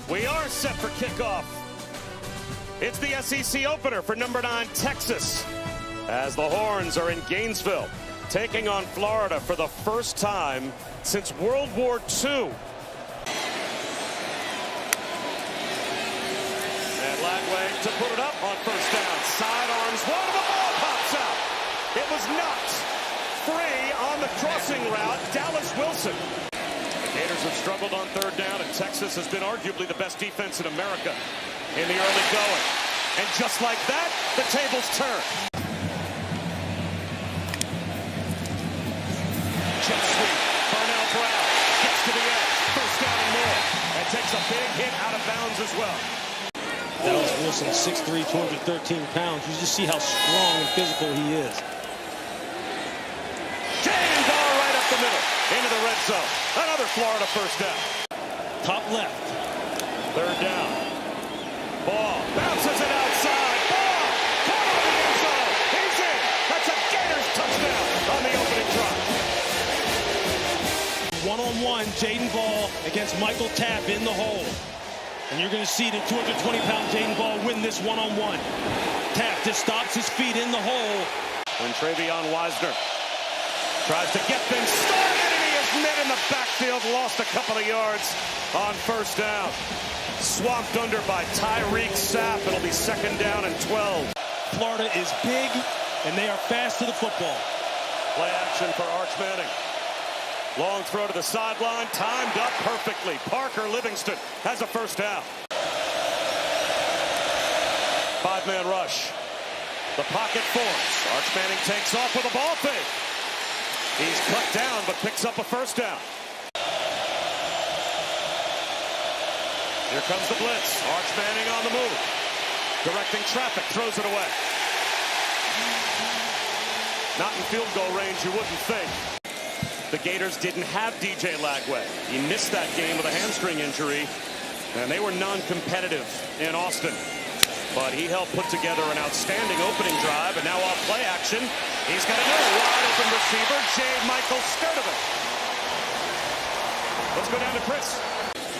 We are set for kickoff. It's the SEC opener for number 9 Texas, as the Horns are in Gainesville, taking on Florida for the first time since World War II. And Lagway to put it up on first down. Sidearms one, the ball pops out. It was knocked free on the crossing route. Dallas Wilson. The Gators have struggled on third down, and Texas has been arguably the best defense in America in the early going. And just like that, the tables turn. Jet sweep. Burnell Brown gets to the edge. First down and more. And takes a big hit out of bounds as well. Dallas Wilson, 6'3", 213 pounds. You just see how strong and physical he is. Jane ball right up the middle. Into the red zone. Another Florida first down. Top left. Third down. Ball bounces it outside. Ball caught on the end zone. He's in. That's a Gators touchdown on the opening drive. One-on-one, Jaden Ball against Michael Tapp in the hole. And you're going to see the 220-pound Jaden Ball win this one-on-one. Tapp just stops his feet in the hole. And Travion Wisner tries to get things started, and he is met in the backfield. Lost a couple of yards on first down. Swamped under by Tyreek Sapp. It'll be second down and 12. Florida is big, and they are fast to the football. Play action for Arch Manning. Long throw to the sideline, timed up perfectly. Parker Livingston has a first down. 5-man rush. The pocket forms. Arch Manning takes off with a ball fake. He's cut down, but picks up a first down. Here comes the blitz. Arch Manning on the move. Directing traffic, throws it away. Not in field goal range, you wouldn't think. The Gators didn't have DJ Lagway. He missed that game with a hamstring injury, and they were non-competitive in Austin. But he helped put together an outstanding opening drive, and now off play action, he's got another wide open receiver, J. Michael Sturdivant. Let's go down to Chris.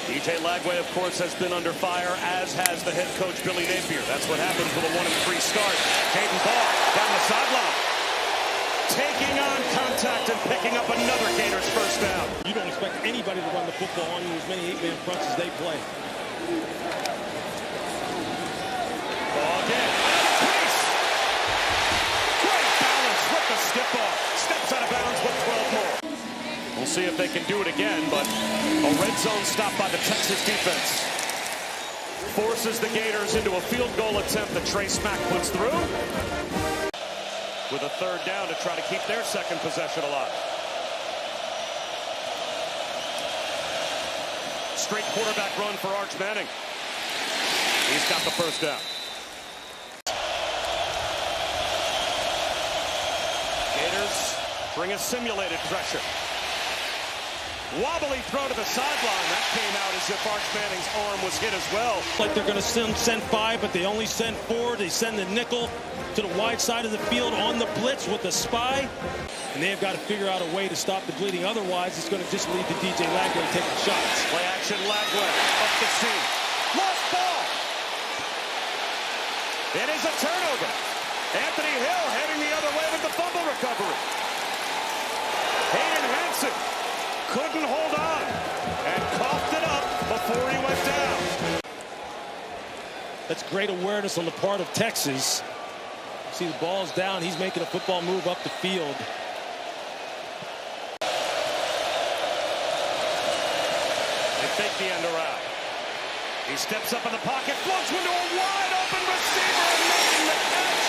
DJ Lagway, of course, has been under fire, as has the head coach, Billy Napier. That's what happens with a 1-3 start. Jaden Ball down the sideline, taking on contact and picking up another Gators first down. You don't expect anybody to run the football on you as many 8-man fronts as they play. Ball again. Priest! Great balance with the skip off. Steps out of bounds with 12 more. We'll see if they can do it again, but a red zone stop by the Texas defense forces the Gators into a field goal attempt that Trey Smack puts through, with a third down to try to keep their second possession alive. Straight quarterback run for Arch Manning. He's got the first down. Gators bring a simulated pressure. Wobbly throw to the sideline. That came out as if Arch Manning's arm was hit as well. Like they're going to send 5, but they only send 4. They send the nickel to the wide side of the field on the blitz with the spy. And they have got to figure out a way to stop the bleeding. Otherwise, it's going to just lead to DJ Lagway taking shots. Play action, Lagway up the seam. Lost ball. It is a turnover. Anthony Hill heading the other way with the fumble recovery. Hayden Hansen couldn't hold on and coughed it up before he went down. That's great awareness on the part of Texas. See, the ball's down. He's making a football move up the field. They fake the end around. He steps up in the pocket, floats into a wide open receiver and making the catch.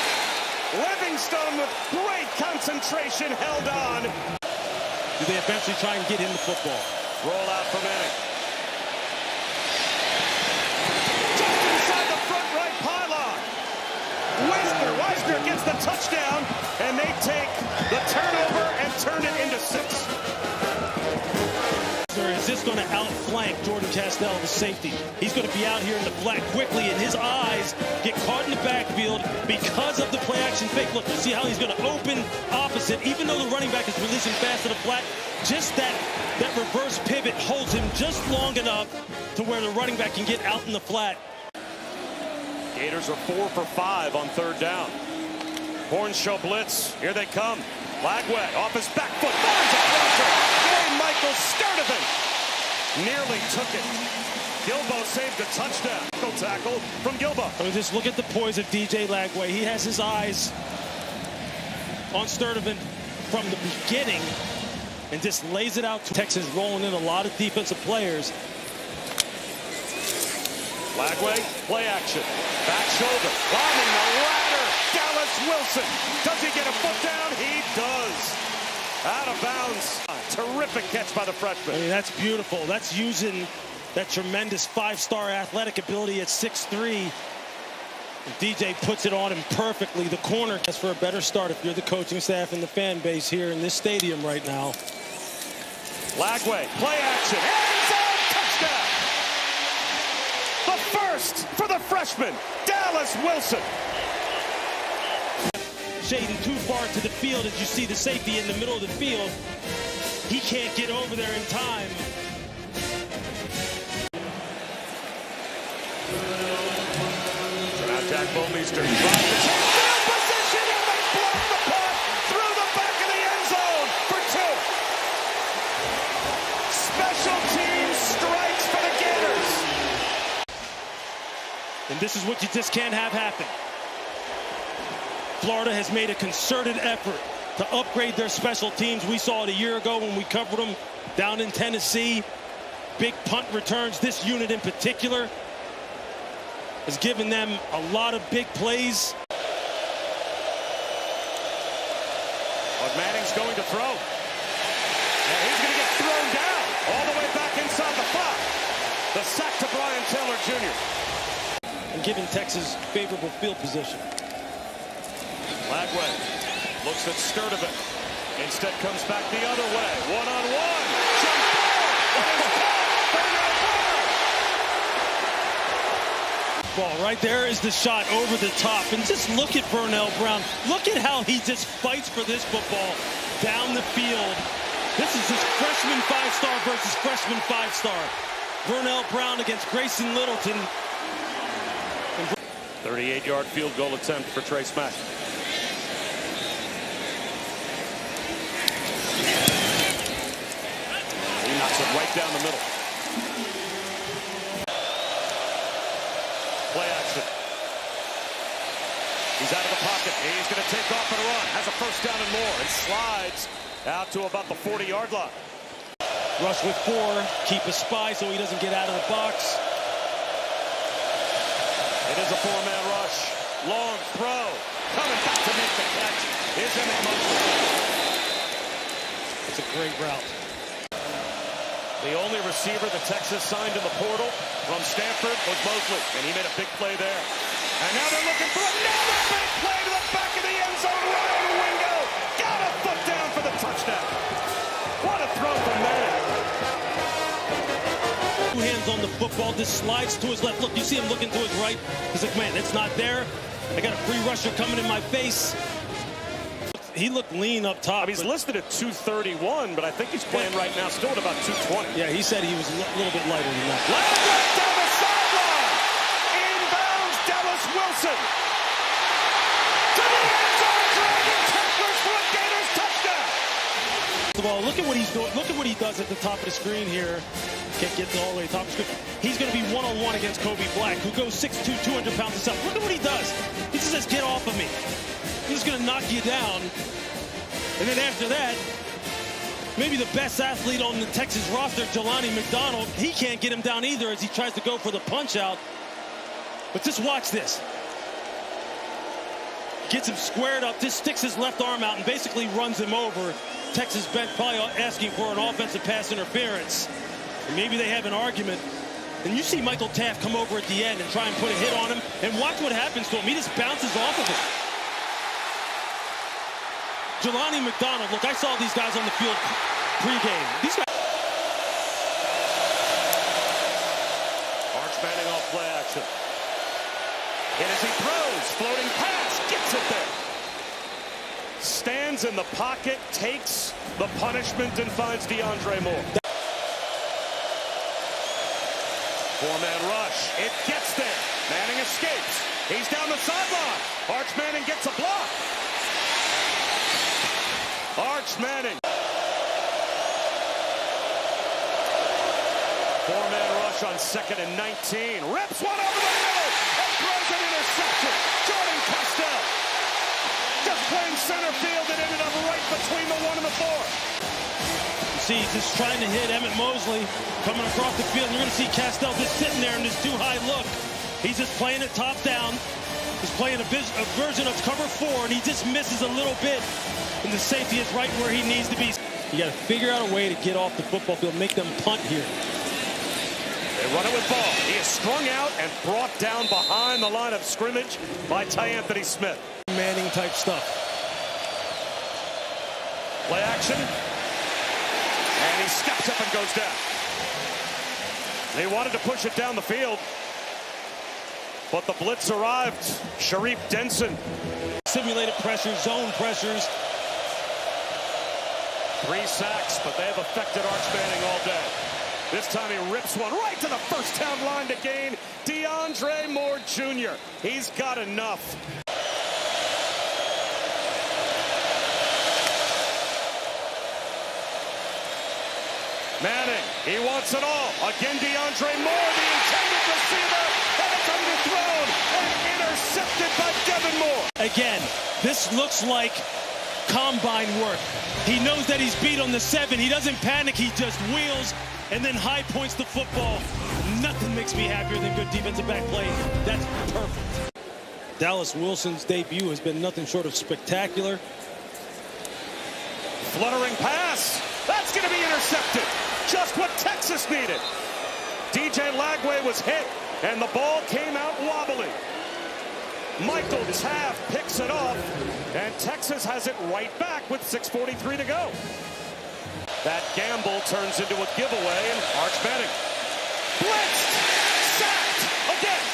Livingstone with great concentration held on. Do they eventually try and get him the football? Roll out for Manning. Just inside the front right pylon. Wisner gets the touchdown, and they take the turnover and turn it into 6. Is this going to outflank Jordan Castell, the safety? He's going to be out here in the flat quickly, and his eyes get caught in the backfield because of the play action fake. Look, you see how he's going to open opposite, even though the running back is releasing fast to the flat. Just that reverse pivot holds him just long enough to where the running back can get out in the flat. Gators are 4 for 5 on 3rd down. Horns show blitz. Here they come. Lagway off his back foot. Finds a pressure. Michael Sturdivant nearly took it. Gilbo saved a touchdown. Tackle from Gilbo. I mean, just look at the poise of DJ Lagway. He has his eyes on Sturdivant from the beginning and just lays it out. Texas rolling in a lot of defensive players. Lagway, play action. Back shoulder. Climbing the ladder. Dallas Wilson. Does he get a foot down? He does. Out of bounds. Terrific catch by the freshman. I mean, that's beautiful. That's using that tremendous 5-star athletic ability at 6'3". DJ puts it on him perfectly. The corner is for a better start if you're the coaching staff and the fan base here in this stadium right now. Lagway, play action. End zone touchdown. The first for the freshman, Dallas Wilson. Shading too far to the field as you see the safety in the middle of the field. He can't get over there in time. So now Jack Bomeister drives the field position and they blow the punt through the back of the end zone for 2. Special teams strikes for the Gators. And this is what you just can't have happen. Florida has made a concerted effort to upgrade their special teams. We saw it a year ago when we covered them down in Tennessee. Big punt returns. This unit in particular has given them a lot of big plays. But Manning's going to throw. And he's going to get thrown down all the way back inside the 5. The sack to Brian Taylor Jr. And giving Texas favorable field position. Lagway looks at Sturdivant. Instead comes back the other way. One-on-one. Jump ball. Right there is the shot over the top. And just look at Vernell Brown. Look at how he just fights for this football down the field. This is his freshman 5-star versus freshman 5-star. Vernell Brown against Grayson Littleton. 38-yard field goal attempt for Trace Mack. He knocks it right down the middle. Play action. He's out of the pocket. He's going to take off and run. Has a first down and more. And slides out to about the 40-yard line. Rush with 4. Keep a spy so he doesn't get out of the box. It is a 4-man rush. Long throw. Coming back to make the catch. Is in motion. It's a great route. The only receiver that Texas signed in the portal from Stanford was Mosley, and he made a big play there. And now they're looking for another big play to the back of the end zone. Ryan Wingo got a foot down for the touchdown. What a throw from Manning. 2 hands on the football, just slides to his left. Look, you see him looking to his right. He's like, man, it's not there. I got a free rusher coming in my face. He looked lean up top. He's listed at 231, but I think he's playing right now still at about 220. Yeah, he said he was a little bit lighter than that. Lagway down the sideline. Inbounds Dallas Wilson. To the end zone, dragging tacklers for a Gators touchdown. First of all, look at what he's doing. Look at what he does at the top of the screen here. Can't get all the way to the top of the screen. He's going to be one-on-one against Kobe Black, who goes 6'2", 200 pounds himself. Look at what he does. He just says, get off of me. He's going to knock you down. And then after that, maybe the best athlete on the Texas roster, Jelani McDonald, he can't get him down either as he tries to go for the punch out. But just watch this. Gets him squared up, just sticks his left arm out and basically runs him over. Texas bench probably asking for an offensive pass interference. And maybe they have an argument. And you see Michael Taft come over at the end and try and put a hit on him. And watch what happens to him. He just bounces off of it. Jelani McDonald, look, I saw these guys on the field pregame. These guys. Arch Manning off play action. And as he throws, floating pass, gets it there. Stands in the pocket, takes the punishment, and finds DeAndre Moore. Four-man rush. It gets there. Manning escapes. He's down the sideline. Arch Manning gets a block. Arch Manning. Four-man rush on 2nd and 19. Rips one over the middle and throws an interception. Jordan Castell. Just playing center field. It ended up right between the 1 and the 4. You see, he's just trying to hit Emmett Mosley coming across the field. You're going to see Castell just sitting there in this too-high look. He's just playing it top down. He's playing a version of cover 4, and he just misses a little bit. And the safety is right where he needs to be. You got to figure out a way to get off the football field, make them punt here. They run it with ball. He is strung out and brought down behind the line of scrimmage by Ty Anthony Smith. Manning type stuff. Play action. And he steps up and goes down. They wanted to push it down the field, but the blitz arrived. Sharif Denson. Simulated pressures, zone pressures. 3 sacks, but they've affected Arch Manning all day. This time he rips one right to the first down line to gain. DeAndre Moore Jr. He's got enough. Manning, he wants it all. Again, DeAndre Moore, the intended receiver, and it's underthrown and intercepted by Devin Moore. Again, this looks like combine work. He knows that he's beat on the 7. He doesn't panic. He just wheels and then high points the football. Nothing makes me happier than good defensive back play. That's perfect. Dallas Wilson's debut has been nothing short of spectacular. Fluttering pass. That's going to be intercepted. Just what Texas needed. DJ Lagway was hit, and the ball came out wobbly. Michael Taft picks it off, and Texas has it right back with 6:43 to go. That gamble turns into a giveaway, and Arch Manning blitzed, sacked again.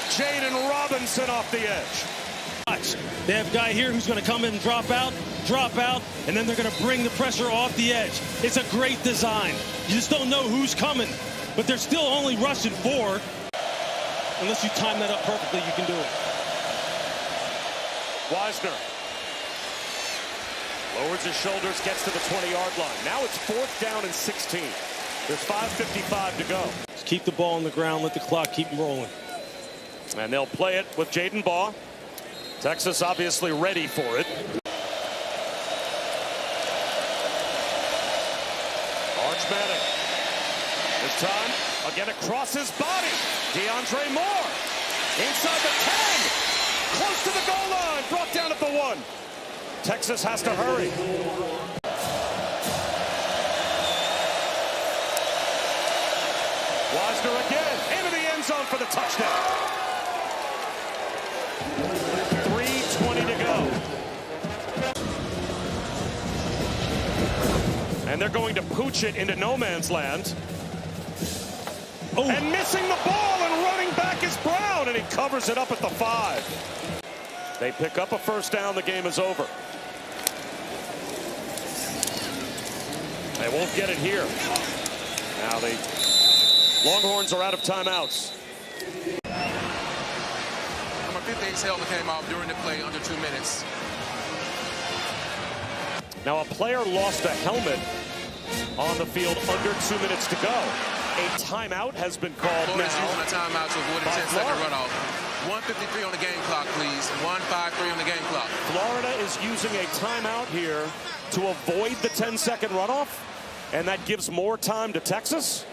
Jaden Robinson off the edge. Watch. They have a guy here who's going to come in and drop out, and then they're going to bring the pressure off the edge. It's a great design. You just don't know who's coming, but they're still only rushing 4. Unless you time that up perfectly, you can do it. Wisner lowers his shoulders, gets to the 20-yard line. Now it's 4th down and 16. There's 5:55 to go. Just keep the ball on the ground, let the clock keep rolling. And they'll play it with Jaden Baugh. Texas obviously ready for it. Arch Manning. This time, again across his body. DeAndre Moore. Inside the 10. Close to the goal line. Brought down at the 1. Texas has to hurry. Wisner again. Into the end zone for the touchdown. 3:20 to go. And they're going to pooch it into no man's land. Oh. And missing the ball and running back is Brown, and he covers it up at the 5. They pick up a first down. The game is over. They won't get it here. Now the Longhorns are out of timeouts. Number 58's helmet came off during the play under 2 minutes. Now a player lost a helmet on the field under 2 minutes to go. A timeout has been called now. Florida's using a timeout to avoid a 10-second runoff. 1:53 on the game clock, please. 1:53 on the game clock. Florida is using a timeout here to avoid the 10-second runoff, and that gives more time to Texas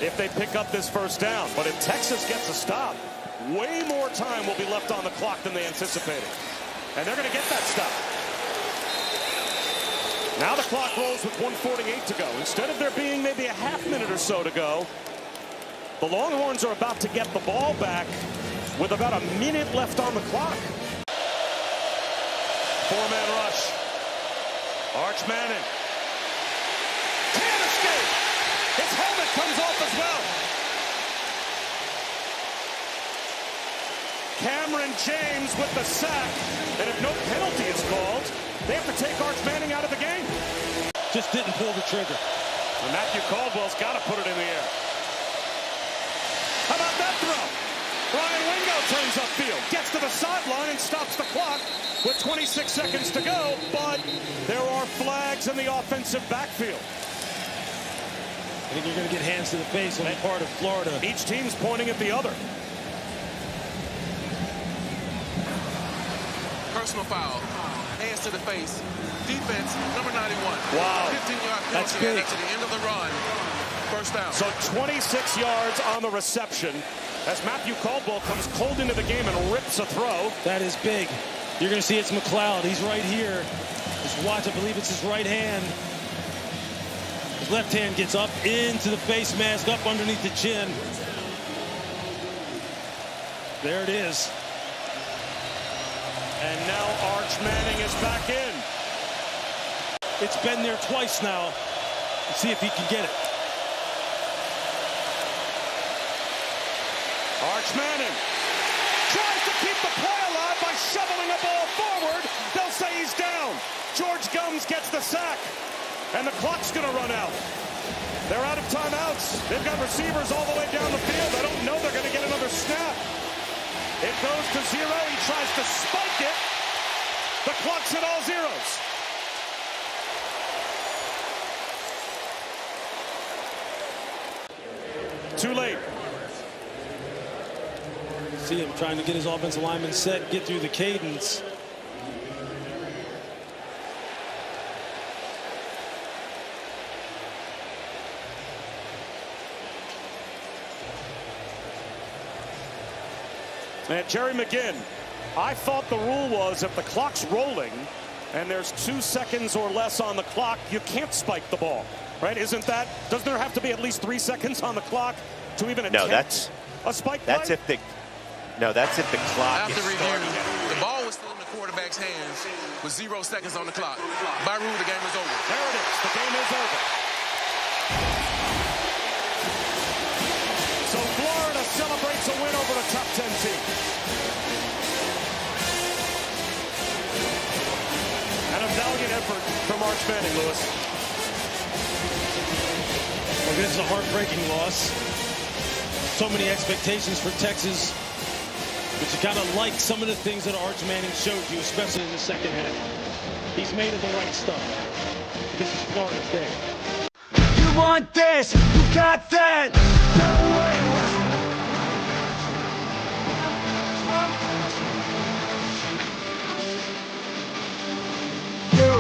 if they pick up this first down. But if Texas gets a stop, way more time will be left on the clock than they anticipated. And they're going to get that stop. Now the clock rolls with 1:48 to go. Instead of there being maybe a half minute or so to go, the Longhorns are about to get the ball back with about a minute left on the clock. 4-man rush. Arch Manning. Can't escape. His helmet comes off as well. Cameron James with the sack. And if no penalty is called, they have to take Arch Manning out of the game. Just didn't pull the trigger. And Matthew Caldwell's got to put it in the air. How about that throw? Ryan Wingo turns upfield, gets to the sideline and stops the clock with 26 seconds to go, but there are flags in the offensive backfield. I think you're going to get hands to the face on the part of Florida. Each team's pointing at the other. Personal foul. Hands to the face. Defense, number 91. Wow. 15-yard That's penalty big. to the end of the run. First down. So 26 yards on the reception as Matthew Caldwell comes cold into the game and rips a throw. That is big. You're going to see it's McLeod. He's right here. Just watch, I believe it's his right hand. His left hand gets up into the face mask, up underneath the chin. There it is. And now Arch Manning is back in. It's been there twice now. Let's see if he can get it. Arch Manning tries to keep the play alive by shoveling a ball forward. They'll say he's down. George Gums gets the sack. And the clock's going to run out. They're out of timeouts. They've got receivers all the way down the field. I don't know they're going to get another snap. It goes to 0. He tries to spike it. The clock's at all zeros. Too late. See him trying to get his offensive lineman set, get through the cadence. And Jerry McGinn, I thought the rule was if the clock's rolling and there's 2 seconds or less on the clock, you can't spike the ball, right? Doesn't there have to be at least 3 seconds on the clock to even attempt a spike play? That's if the clock After is review, starting. the ball was still in the quarterback's hands with 0 seconds on the clock. By rule, the game is over. There it is. The game is over. So Florida celebrates a win over a top 10 team. And a valiant effort from Arch Manning, Lewis. Well, this is a heartbreaking loss. So many expectations for Texas. But you gotta like some of the things that Arch Manning showed you, especially in the second half. He's made of the right stuff. This is Florida's day. You want this, you got that.